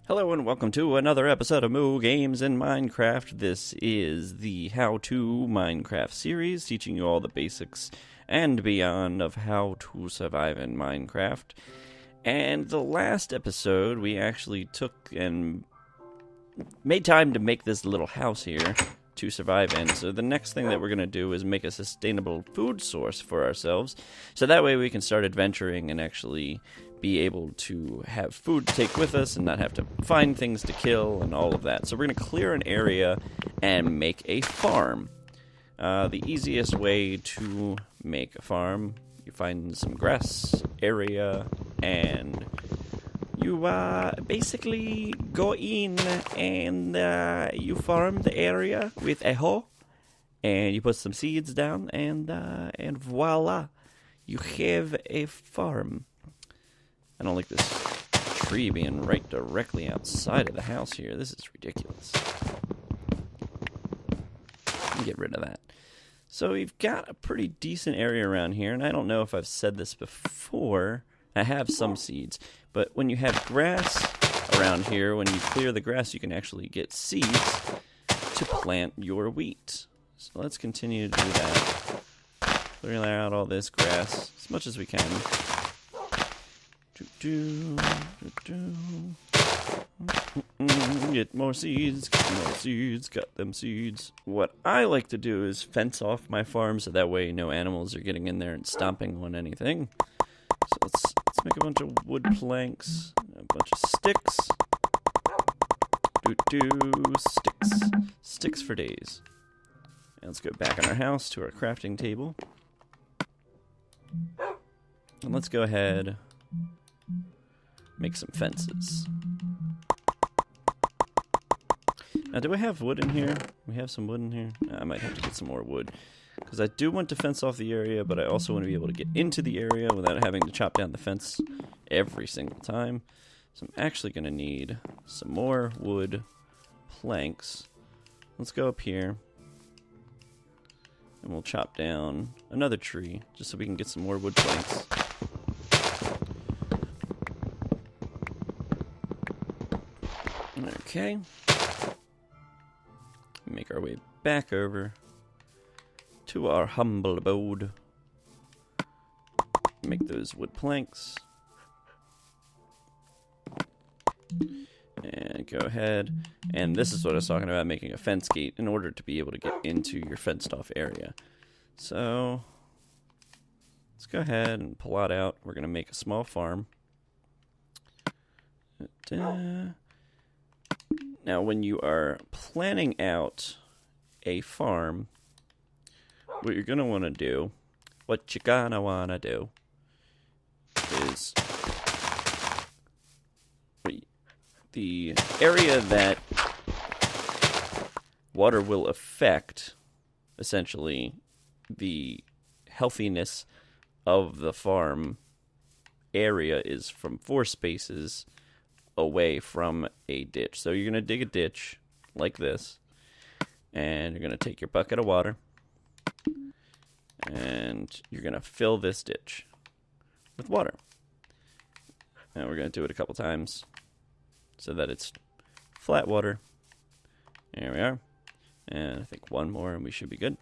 Hello and welcome to another episode of Moo Games in Minecraft. This is the How To Minecraft series, teaching you all the basics and beyond of how to survive in Minecraft. And the last episode, we actually took and made time to make this little house here to survive in. So the next thing that we're going to do is make a sustainable food source for ourselves. So that way we can start adventuring and actually be able to have food to take with us and not have to find things to kill and all of that. So we're going to clear an area and make a farm. The easiest way to make a farm, you find some grass area and you basically go in and you farm the area with a hoe and you put some seeds down and voila, you have a farm. I don't like this tree being right directly outside of the house here. This is ridiculous. Get rid of that. So we've got a pretty decent area around here, and I don't know if I've said this before. I have some seeds, but when you have grass around here, when you clear the grass, you can actually get seeds to plant your wheat. So let's continue to do that. Clearing out all this grass as much as we can. Get more seeds, got them seeds. What I like to do is fence off my farm so that way no animals are getting in there and stomping on anything. So let's make a bunch of wood planks, a bunch of sticks. Sticks for days. And let's go back in our house to our crafting table. And let's go ahead make some fences. Now, do I have wood in here? We have some wood in here? I might have to get some more wood. Because I do want to fence off the area, but I also want to be able to get into the area without having to chop down the fence every single time. So I'm actually going to need some more wood planks. Let's go up here. And we'll chop down another tree, just so we can get some more wood planks. Okay. Make our way back over to our humble abode. Make those wood planks. And go ahead. And this is what I was talking about, making a fence gate in order to be able to get into your fenced off area. So let's go ahead and plot out. We're going to make a small farm. Now, when you are planning out a farm, what you're going to want to do is the area that water will affect, essentially, the healthiness of the farm area is from 4 spaces away from a ditch. So you're going to dig a ditch like this, and you're going to take your bucket of water, and you're going to fill this ditch with water. And we're going to do it a couple times so that it's flat water. There we are. And I think one more and we should be good.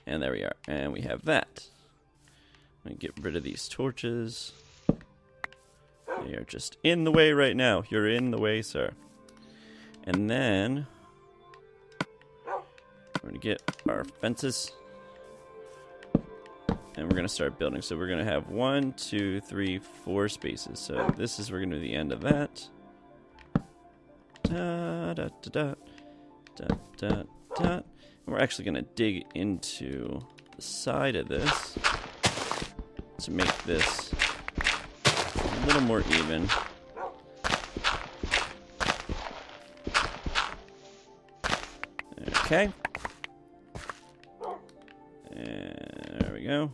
And there we are. And we have that. I'm going to get rid of these torches. They are just in the way right now. You're in the way, sir. And then we're going to get our fences. And we're going to start building. So we're going to have 1, 2, 3, 4 spaces. So this is, we're going to do the end of that. Da, da, da, da, da, da. And we're actually going to dig into the side of this to make this a little more even. Okay. And there we go.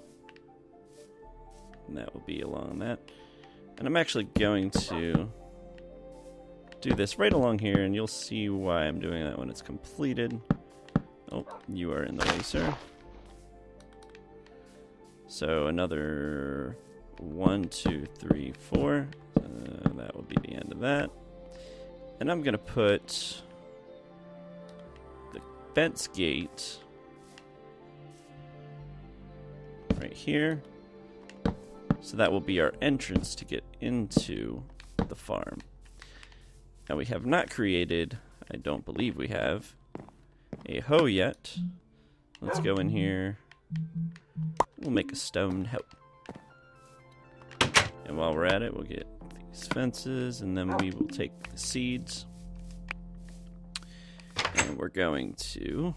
And that will be along that. And I'm actually going to do this right along here, and you'll see why I'm doing that when it's completed. Oh, you are in the way, sir. So another 1, 2, 3, 4. That will be the end of that. And I'm going to put the fence gate right here. So that will be our entrance to get into the farm. Now we have not created, I don't believe we have, a hoe yet. Let's go in here. We'll make a stone hoe. And while we're at it, we'll get these fences, and then we will take the seeds. And we're going to...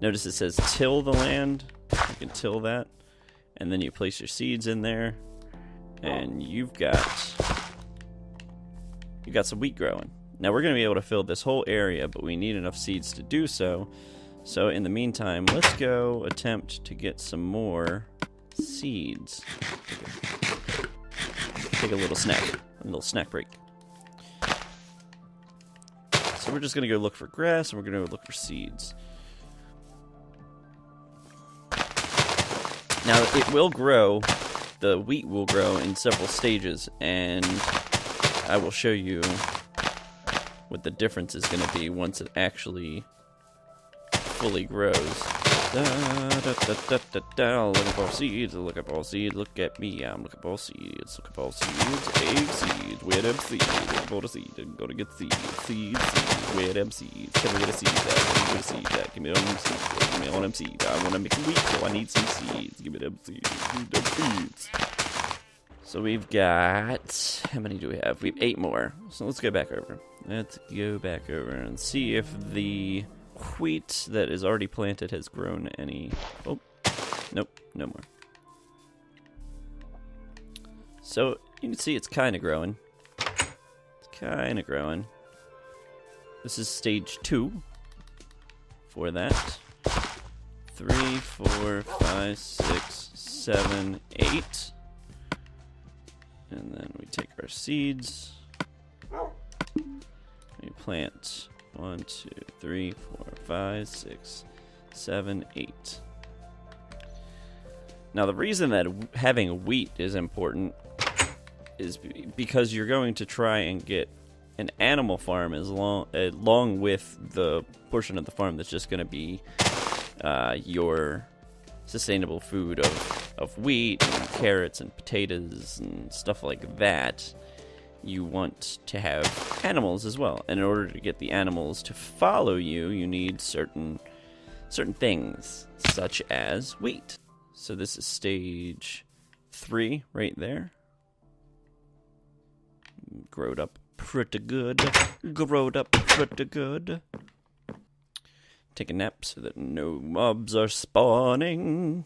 Notice it says till the land. You can till that. And then you place your seeds in there. And you've got some wheat growing. Now we're going to be able to fill this whole area, but we need enough seeds to do so. So in the meantime, let's go attempt to get some more seeds. Take a little snack break. So we're just going to go look for grass, and we're going to go look for seeds. Now it will grow, the wheat will grow in several stages, and I will show you what the difference is going to be once it actually fully grows. Look up all seeds, look up all seeds, look at me, I'm looking up all seeds, look up all seeds, egg seeds, where them seeds, look up all the seeds, I'm gonna get seeds, where them seeds, can we get a seed that, give me a seed that, give me all them seeds, give me all them seeds, I wanna make some wheat, so I need some seeds, give me them seeds, So we've got, how many do we have? We have 8 more, so let's go back over. Let's go back over and see if the wheat that is already planted has grown any. Oh, nope, no more. So you can see it's kind of growing. It's kind of growing. This is stage 2 for that. 3, 4, 5, 6, 7, 8. And then we take our seeds. We plant 1, 2, 3, 4, 5, 6, 7, 8. Now the reason that having wheat is important is because you're going to try and get an animal farm along with the portion of the farm that's just going to be your sustainable food of wheat and carrots and potatoes and stuff like that. You want to have animals as well, and in order to get the animals to follow you, you need certain things, such as wheat. So this is stage 3 right there. Growed up pretty good. Take a nap so that no mobs are spawning.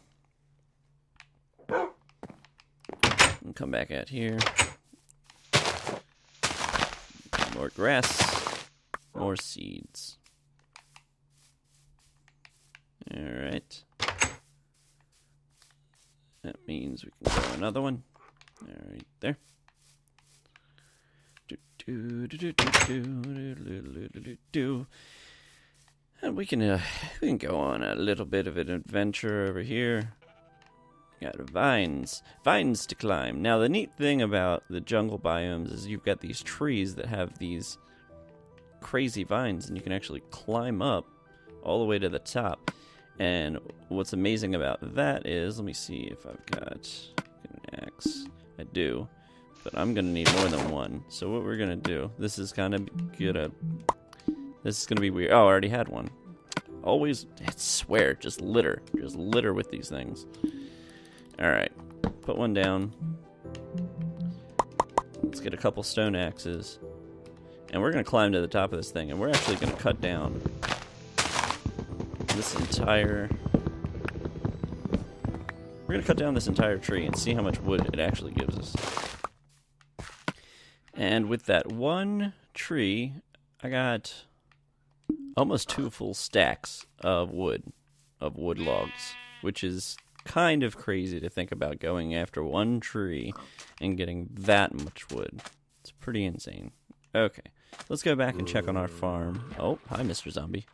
And come back out here. More grass, more seeds. Alright. That means we can grow another one. Alright, there. And we can go on a little bit of an adventure over here. Got vines to climb. Now the neat thing about the jungle biomes is you've got these trees that have these crazy vines, and you can actually climb up all the way to the top. And what's amazing about that is, let me see if I've got an axe. I do, but I'm gonna need more than one. So what we're gonna do, this is gonna be weird. Oh, I already had one. Always, I swear, just litter with these things. Alright, put one down. Let's get a couple stone axes. And we're going to climb to the top of this thing, and we're actually going to cut down this entire... We're going to cut down this entire tree and see how much wood it actually gives us. And with that one tree, I got almost 2 full stacks of wood logs, which is kind of crazy to think about, going after one tree and getting that much wood. It's pretty insane. Okay, let's go back and check on our farm. Oh, hi, Mr. Zombie.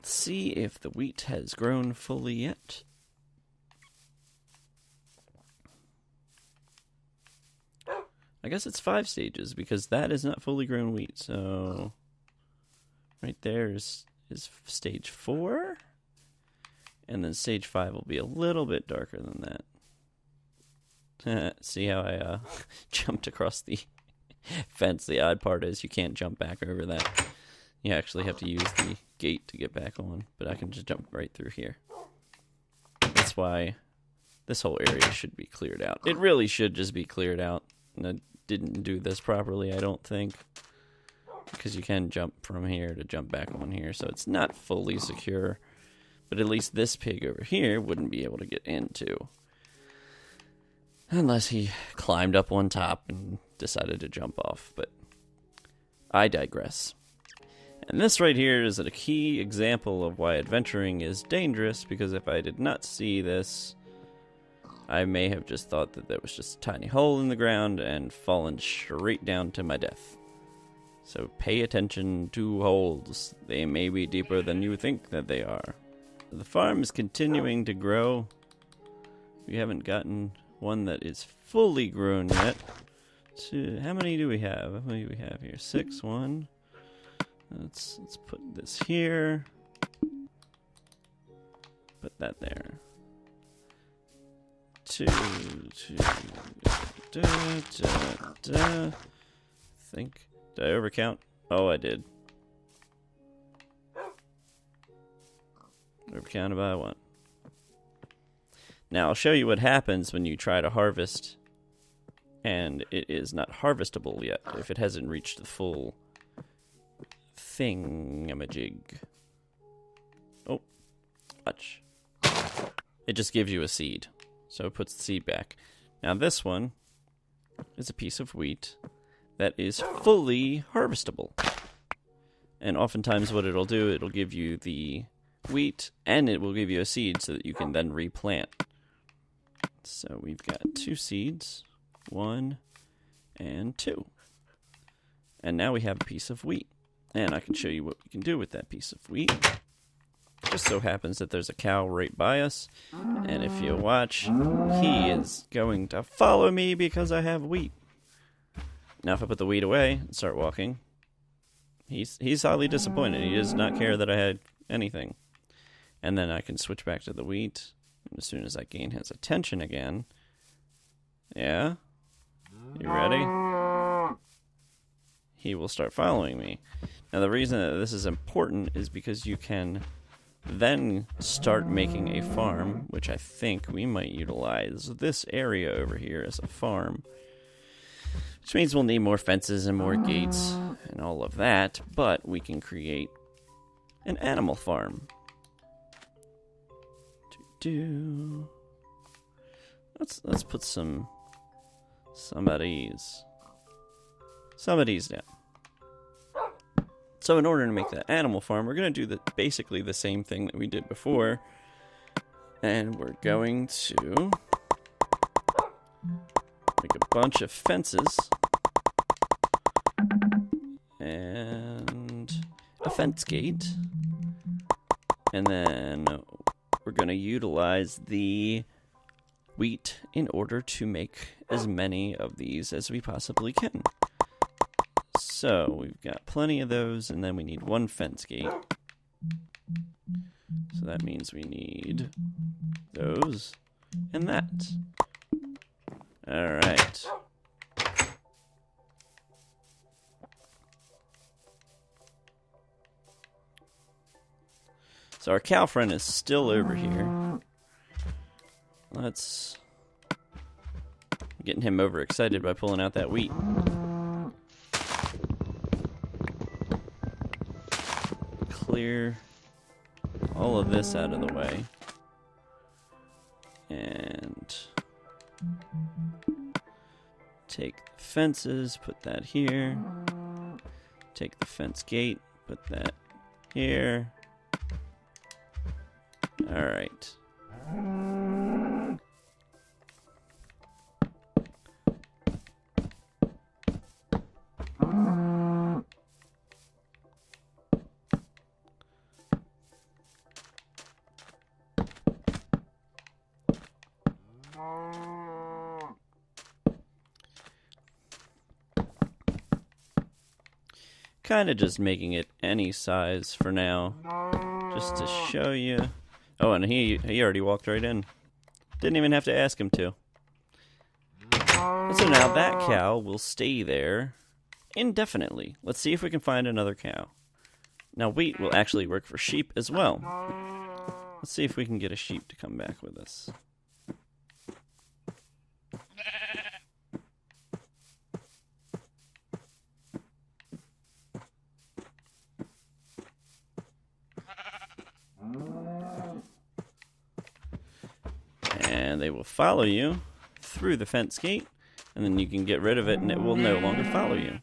Let's see if the wheat has grown fully yet. I guess it's 5 stages because that is not fully grown wheat. So right there is stage 4. And then stage 5 will be a little bit darker than that. See how I jumped across the fence? The odd part is you can't jump back over that. You actually have to use the gate to get back on, but I can just jump right through here. That's why this whole area should be cleared out. It really should just be cleared out. And I didn't do this properly, I don't think, because you can jump from here to jump back on here, so it's not fully secure. But at least this pig over here wouldn't be able to get into. Unless he climbed up on top and decided to jump off, but I digress. And this right here is a key example of why adventuring is dangerous, because if I did not see this, I may have just thought that there was just a tiny hole in the ground and fallen straight down to my death. So pay attention to holes. They may be deeper than you think that they are. The farm is continuing to grow. We haven't gotten one that is fully grown yet. So how many do we have? How many do we have here? 6, 1. Let's put this here. Put that there. 2, 2. I think. Did I overcount? Oh, I did. Overcounted by 1. Now I'll show you what happens when you try to harvest and it is not harvestable yet if it hasn't reached the full thingamajig. Oh, watch. It just gives you a seed. So it puts the seed back. Now this one is a piece of wheat that is fully harvestable. And oftentimes what it'll do, it'll give you the wheat and it will give you a seed so that you can then replant. So we've got 2 seeds, 1 and 2. And now we have a piece of wheat. And I can show you what we can do with that piece of wheat. Just so happens that there's a cow right by us. And if you watch, he is going to follow me because I have wheat. Now if I put the wheat away and start walking, he's highly disappointed. He does not care that I had anything. And then I can switch back to the wheat. And as soon as I gain his attention again, yeah, you ready? He will start following me. Now the reason that this is important is because you can then start making a farm, which I think we might utilize this area over here as a farm. Which means we'll need more fences and more gates and all of that, but we can create an animal farm. Let's put some of these down. So in order to make that animal farm, we're going to do basically the same thing that we did before. And we're going to make a bunch of fences and a fence gate. And then we're going to utilize the wheat in order to make as many of these as we possibly can. So we've got plenty of those, and then we need 1 fence gate. So that means we need those and that. Alright. So our cow friend is still over here. Let's getting him overexcited by pulling out that wheat. Clear all of this out of the way. And take the fences, put that here. Take the fence gate, put that here. Alright. Kind of just making it any size for now, just to show you. Oh, and he already walked right in. Didn't even have to ask him to. So now that cow will stay there indefinitely. Let's see if we can find another cow. Now wheat will actually work for sheep as well. Let's see if we can get a sheep to come back with us. And they will follow you through the fence gate, and then you can get rid of it and it will no longer follow you.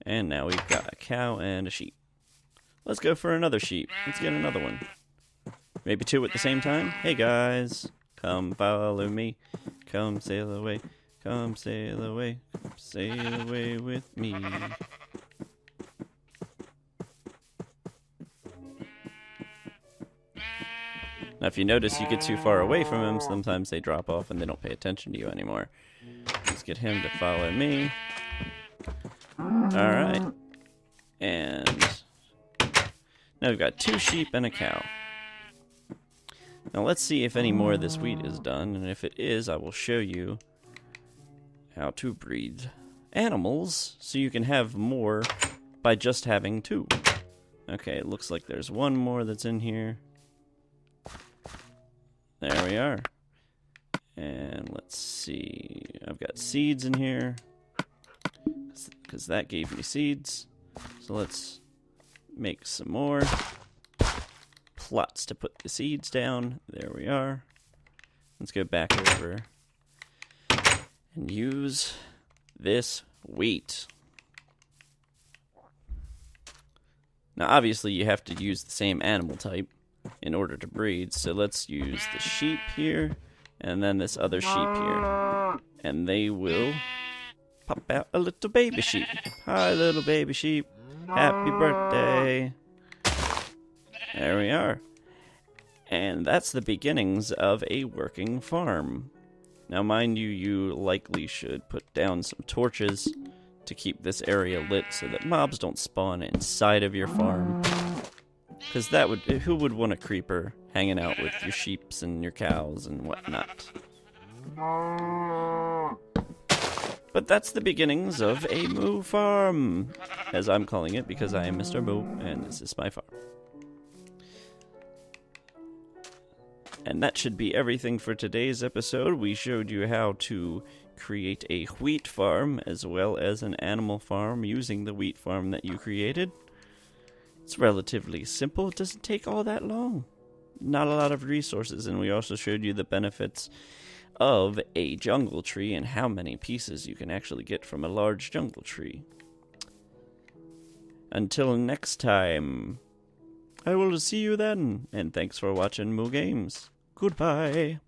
And now we've got a cow and a sheep. Let's go for another sheep. Let's get another one. Maybe two at the same time? Hey guys, come follow me. Come sail away. Come sail away. Come sail away with me. Now if you notice you get too far away from them, sometimes they drop off and they don't pay attention to you anymore. Let's get him to follow me. Alright. And now we've got 2 sheep and a cow. Now let's see if any more of this wheat is done, and if it is, I will show you how to breed animals so you can have more by just having 2. Okay, it looks like there's one more that's in here. There we are. And let's see. I've got seeds in here because that gave me seeds. So let's make some more plots to put the seeds down. There we are. Let's go back over and use this wheat. Now obviously you have to use the same animal type in order to breed, so let's use the sheep here and then this other sheep here, and they will pop out a little baby sheep. Hi little baby sheep, happy birthday. There we are. And that's the beginnings of a working farm. Now mind you, you likely should put down some torches to keep this area lit so that mobs don't spawn inside of your farm. Because that would, who would want a creeper hanging out with your sheeps and your cows and whatnot? But that's the beginnings of a Moo farm, as I'm calling it because I am Mr. Moo and this is my farm. And that should be everything for today's episode. We showed you how to create a wheat farm as well as an animal farm using the wheat farm that you created. It's relatively simple. It doesn't take all that long. Not a lot of resources, and we also showed you the benefits of a jungle tree and how many pieces you can actually get from a large jungle tree. Until next time, I will see you then, and thanks for watching Moo Games. Goodbye.